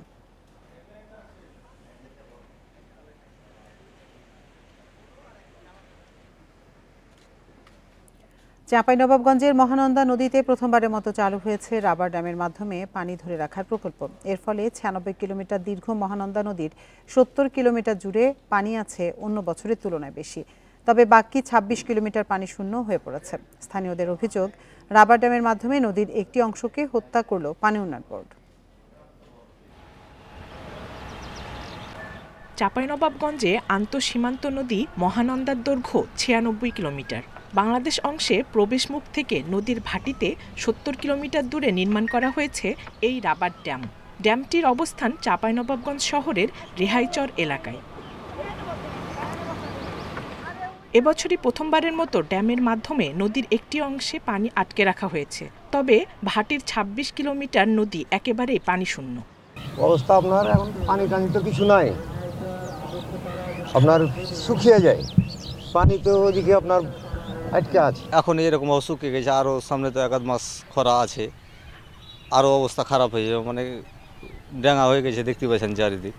চাঁপাইনবাবগঞ্জের মহানন্দা নদীতে প্রথমবারের মতো চালু হয়েছে রাবার ড্যামের মাধ্যমে পানি ধরে রাখার প্রকল্প। এর ফলে ৯৬ কিলোমিটার দীর্ঘ মহানন্দা নদীর ৭০ কিলোমিটার জুড়ে পানি আছে অন্য বছরের তুলনায় বেশি। তবে বাকি ২৬ কিলোমিটার পানি শূন্য হয়ে পড়েছে। স্থানীয়দের অভিযোগ, রাবার ড্যামের মাধ্যমে নদীর একটি অংশকে হত্যা করল পানি উন্নয়ন বোর্ড। চাঁপাইনবাবগঞ্জে আন্তঃসীমান্ত নদী মহানন্দার দৈর্ঘ্য ৯৬ কিলোমিটার। বাংলাদেশ অংশে প্রবেশমুখ থেকে নদীর ভাটিতে ৭০ কিলোমিটার দূরে নির্মাণ করা হয়েছে এই রাবার ড্যাম। ড্যামটির অবস্থান চাঁপাইনবাবগঞ্জ শহরের রেহাইচর এলাকায়। এবছরই প্রথমবারের মতো ড্যামের মাধ্যমে নদীর একটি অংশে পানি আটকে রাখা হয়েছে। তবে ভাটির ২৬ কিলোমিটার নদী একেবারেই পানি শূন্য অবস্থা। আপনার এখন পানি টানি তো কিছু নাই, আপনার শুকিয়ে যায় পানি, তো ওদিকে আপনার আটকে আছে। এখন এরকম শুকিয়ে গেছে, আরও সামনে তো ১ মাস খরা আছে, আরও অবস্থা খারাপ হয়ে যাবে, মানে ডাঙা হয়ে গেছে, দেখতে পাচ্ছেন চারিদিক।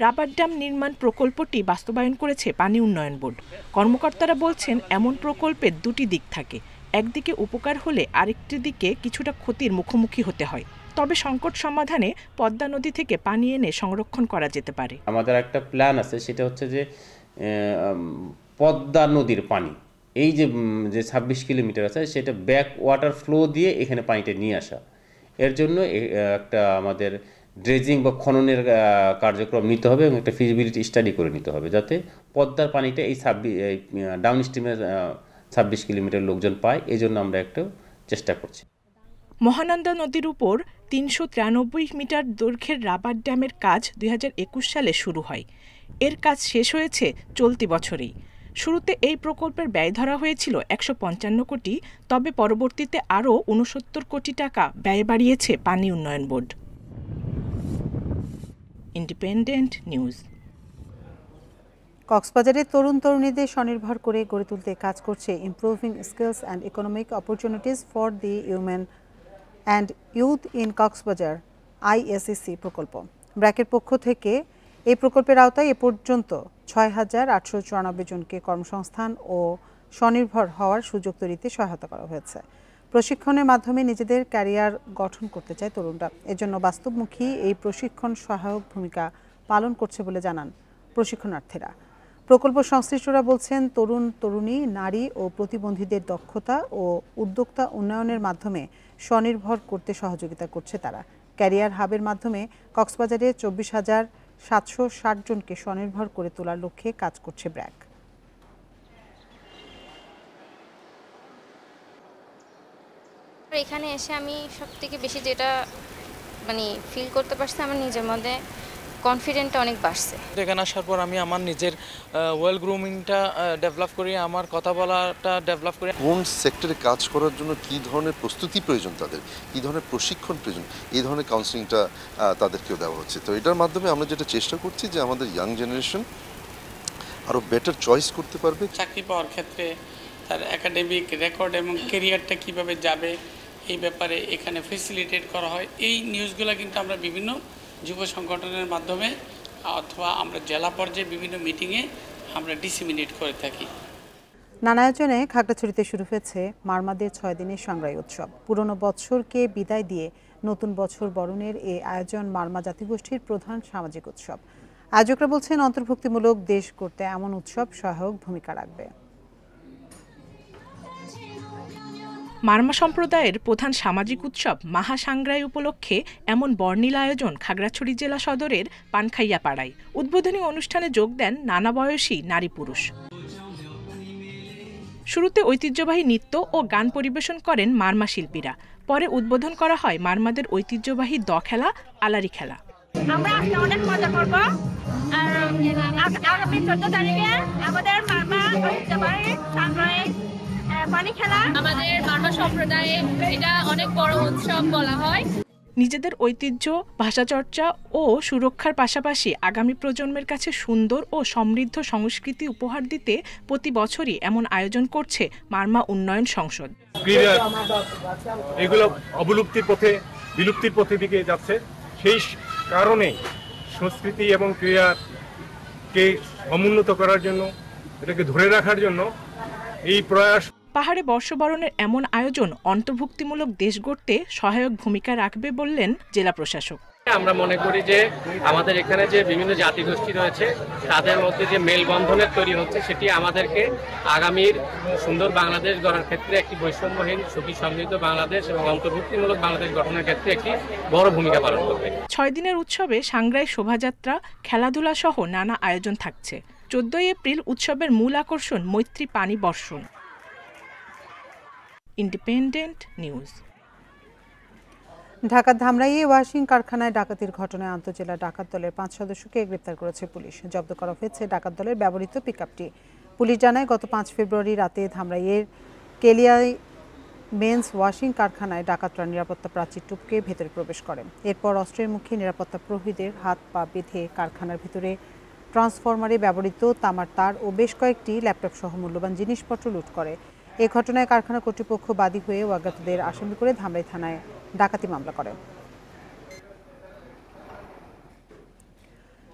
রাবার ড্যাম নির্মাণ প্রকল্পটি বাস্তবায়ন করেছে পানি উন্নয়ন বোর্ড। কর্মকর্তারা বলছেন, এমন প্রকল্পের দুটি দিক থাকে, একদিকে উপকার হলে আরেকটি দিকে কিছুটা ক্ষতির মুখোমুখি হতে হয়। তবে সংকট সমাধানে পদ্মা নদী থেকে পানি এনে সংরক্ষণ করা যেতে পারে। আমাদের একটা প্ল্যান আছে, সেটা হচ্ছে যে পদ্মা নদীর পানি এই যে ২৬ কিলোমিটার আছে সেটা ব্যাক ওয়াটার ফ্লো দিয়ে এখানে পানিটা নিয়ে আসা। এর জন্য একটা আমাদের ড্রেজিং বা খননের কার্যক্রম নিতে হবে এবং একটা ফিজিবিলিটি স্টাডি করে নিতে হবে, যাতে পদ্মার পানিটা এই ডাউন স্ট্রিমের ২৬ কিলোমিটার লোকজন পায়। এই জন্য আমরা একটু চেষ্টা করছি। মহানন্দা নদীর উপর ৩৯৩ মিটার দৈর্ঘ্যের রাবার ড্যামের কাজ ২০২১ সালে শুরু হয়। এর কাজ শেষ হয়েছে চলতি বছরেই। শুরুতে এই প্রকল্পের ব্যয় ধরা হয়েছিল ১৫৫ কোটি, তবে পরবর্তীতে আরও ৬৯ কোটি টাকা ব্যয় বাড়িয়েছে পানি উন্নয়ন বোর্ড। Independent news. কক্সবাজারে তরুণ তরুণীদের স্বনির্ভর করে গড়ে তুলতে কাজ করছে improving skills and economic opportunities for the women and youth in Cox's Bazar ISEC প্রকল্প। ব্র্যাকের পক্ষ থেকে এই প্রকল্পের আওতায় এ পর্যন্ত ৬,৮৯৪ জনকে কর্মসংস্থান ও স্বনির্ভর হওয়ার সুযোগ তৈরিতে সহায়তা করা হয়েছে। প্রশিক্ষণের মাধ্যমে নিজেদের ক্যারিয়ার গঠন করতে চায় তরুণরা। এজন্য বাস্তবমুখী এই প্রশিক্ষণ সহায়ক ভূমিকা পালন করছে বলে জানান প্রশিক্ষণার্থীরা। প্রকল্প সংশ্লিষ্টরা বলছেন তরুণ তরুণী নারী ও প্রতিবন্ধীদের দক্ষতা ও উদ্যোক্তা উন্নয়নের মাধ্যমে স্বনির্ভর করতে সহযোগিতা করছে তারা। ক্যারিয়ার হাবের মাধ্যমে কক্সবাজারে 24,760 জনকে স্বনির্ভর করে তোলার লক্ষ্যে কাজ করছে ব্র্যাক। এখানে এসে আমি সবথেকে বেশি যেটা ফিল করতে পারছি, আমার নিজের মধ্যে কনফিডেন্টটা অনেক বাড়ছে। এখানে আসার পর আমি আমার নিজের ওয়েল গ্রুমিংটা ডেভেলপ করি, আমার কথা বলাটা ডেভেলপ করি। কোন সেক্টরে কাজ করার জন্য কী ধরনের প্রস্তুতি প্রয়োজন, তাদের কী ধরনের প্রশিক্ষণ প্রয়োজন, এই ধরনের কাউন্সেলিংটা তাদেরকেও দেওয়া হচ্ছে। তো এটার মাধ্যমে আমরা যেটা চেষ্টা করছি যে আমাদের ইয়াং জেনারেশন আরও বেটার চয়েস করতে পারবে। চাকরি পাওয়ার ক্ষেত্রে তার একাডেমিক রেকর্ড এবং কেরিয়ারটা কিভাবে যাবে এই ব্যাপারে এখানে ফেসিলিটেট করা হয়। এই নিউজগুলো কিন্তু আমরা বিভিন্ন যুব সংগঠনের মাধ্যমে অথবা আমরা জেলা পর্যায়ে বিভিন্ন মিটিংয়ে আমরা ডিসেমিনেট করে থাকি। নানা আয়োজনে খাগড়াছড়িতে শুরু হয়েছে মারমাদের 6 দিনের সংগ্রাহী উৎসব। পুরনো বছরকে বিদায় দিয়ে নতুন বছর বরণের এই আয়োজন মারমা জাতিগোষ্ঠীর প্রধান সামাজিক উৎসব। আয়োজকরা বলছেন অন্তর্ভুক্তিমূলক দেশ করতে এমন উৎসব সহায়ক ভূমিকা রাখবে। মারমা সম্প্রদায়ের প্রধান সামাজিক উৎসব মহাসাংগ্রাহী উপলক্ষে এমন বর্ণিল আয়োজন খাগড়াছড়ি জেলা সদরের পানখাইয়া পাড়ায়। উদ্বোধনী অনুষ্ঠানে যোগ দেন নানা বয়সী নারী পুরুষ। শুরুতে ঐতিহ্যবাহী নৃত্য ও গান পরিবেশন করেন মারমা শিল্পীরা। পরে উদ্বোধন করা হয় মারমাদের ঐতিহ্যবাহী দ খেলা, আলারি খেলা। আমরা আজকে অনেক মজা করব। আর আগামী 14 তারিখে আমাদের মারমা ঐতিহ্যবাহী সংগ্রাহী পানি খেলা। আমাদের মারমা সম্প্রদায়ে এটা অনেক বড় উৎসব বলা হয়। নিজেদের ঐতিহ্য, ভাষাচর্চা ও সুরক্ষার পাশাপাশি আগামী প্রজন্মের কাছে সুন্দর ও সমৃদ্ধ সংস্কৃতি উপহার দিতে প্রতি বছরই এমন আয়োজন করছে মারমা উন্নয়ন সংসদ। এগুলো অবলুপ্তির পথে, বিলুপ্তির পথে দিকে যাচ্ছে। সেই কারণে সংস্কৃতি এবং ক্রীড়াকে সমুন্নত করার জন্য, এটাকে ধরে রাখার জন্য এই প্রয়াস। পাহাড়ে বর্ষবরণের এমন আয়োজন অন্তর্ভুক্তিমূলক দেশ গড়তে সহায়ক ভূমিকা রাখবে বললেন জেলা প্রশাসক। আমরা মনে করি যে আমাদের এখানে যে বিভিন্ন জাতিগোষ্ঠী রয়েছে তাদের মধ্যে যে মেলবন্ধনের তৈরি হচ্ছে, সেটি আমাদেরকে আগামীর সুন্দর বাংলাদেশ গড়ার ক্ষেত্রে একটি বৈষম্যহীন, সুখী সমৃদ্ধ বাংলাদেশ এবং অন্তর্ভুক্তিমূলক বাংলাদেশ গঠনের ক্ষেত্রে একটি বড় ভূমিকা পালন করবে। 6 দিনের উৎসবে সাংগ্রাহী শোভাযাত্রা, খেলাধুলা সহ নানা আয়োজন থাকছে। 14 এপ্রিল উৎসবের মূল আকর্ষণ মৈত্রী পানি বর্ষণ। Independent news. ঢাকার ধামরাইয়ে ওয়াশিং কারখানায় ডাকাতির ঘটনায় আন্তজেলা ডাকাত দলের 5 সদস্যকে গ্রেপ্তার করেছে পুলিশ। জব্দ করা হয়েছে ডাকাত দলের ব্যবহৃত পিকআপটি। পুলিশ জানায় গত 5 ফেব্রুয়ারি রাতে ধামরাইয়ের কেলিয়ায় মেন্স ওয়াশিং কারখানায় ডাকাতরা নিরাপত্তা প্রাচীর টপকে ভেতরে প্রবেশ করে। এরপর অস্ত্রের মুখে নিরাপত্তা প্রহরীদের হাত পা বেঁধে কারখানার ভিতরে ট্রান্সফরমারে ব্যবহৃত তামার তার ও বেশ কয়েকটি ল্যাপটপ সহ মূল্যবান জিনিসপত্র লুট করে। এই ঘটনায় কারখানা কর্তৃপক্ষ বাদী হয়ে অজ্ঞাতদের আসামি করে ধামরাই থানায় ডাকাতি মামলা করে।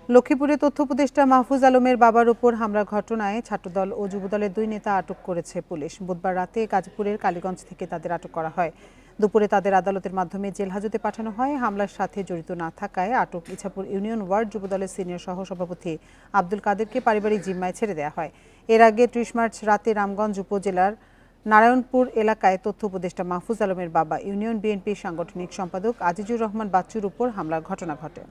লক্ষ্মীপুরে তথ্য উপদেষ্টা মাহফুজ আলমের বাবার উপর হামলার ঘটনায় ছাত্রদল ও যুবদলের 2 নেতা আটক করেছে পুলিশ। বুধবার রাতে গাজীপুরের কালীগঞ্জ থেকে তাদের আটক করা হয়। দুপুরে তাদের আদালতের মাধ্যমে জেল হাজতে পাঠানো হয়। হামলার সাথে জড়িত না থাকায় আটক ইছাপুর ইউনিয়ন ওয়ার্ড যুবদলের সিনিয়র সহসভাপতি আব্দুল কাদেরকে পারিবারিক জিম্মায় ছেড়ে দেওয়া হয়। এর আগে 30 মার্চ রাতে রামগঞ্জ উপজেলার নারায়ণপুর এলাকায় তথ্য উপদেষ্টা মাহফুজ আলমের বাবা ইউনিয়ন বিএনপির সাংগঠনিক সম্পাদক আজিজুর রহমান বাচ্চুর উপর হামলার ঘটনা ঘটে।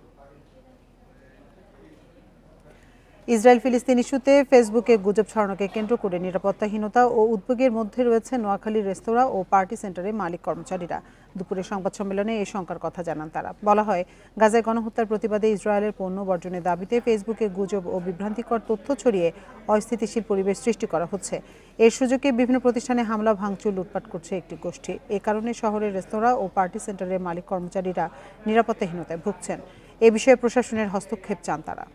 ইসরায়েল ফিলিস্তিন ইস্যুতে ফেসবুকে গুজব ছড়ানোকে কেন্দ্র করে নিরাপত্তাহীনতা ও উদ্বেগের মধ্যে রয়েছে নোয়াখালীর রেস্তোরাঁ ও পার্টি সেন্টারের মালিক কর্মচারীরা। দুপুরে সংবাদ সম্মেলনে এই শঙ্কার কথা জানান তারা। বলা হয়, গাজায় গণহত্যার প্রতিবাদে ইসরায়েলের পণ্য বর্জনের দাবিতে ফেসবুকে গুজব ও বিভ্রান্তিকর তথ্য ছড়িয়ে অস্থিতিশীল পরিবেশ সৃষ্টি করা হচ্ছে। এর সুযোগে বিভিন্ন প্রতিষ্ঠানে হামলা, ভাঙচুর, লুটপাট করছে একটি গোষ্ঠী। এ কারণে শহরের রেস্তোরাঁ ও পার্টি সেন্টারের মালিক কর্মচারীরা নিরাপত্তাহীনতায় ভুগছেন। এ বিষয়ে প্রশাসনের হস্তক্ষেপ চান তারা।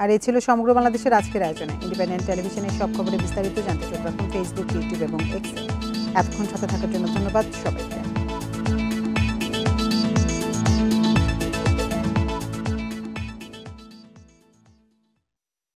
আর এই ছিল সমগ্র বাংলাদেশের আজকের আয়োজনে। ইন্ডিপেন্ডেন্ট টেলিভিশনের সব খবরে বিস্তারিত জানতে চোখ রাখুন ফেসবুক, ইউটিউব এবং এক্সে। এতক্ষণ সাথে থাকার জন্য ধন্যবাদ সবাইকে।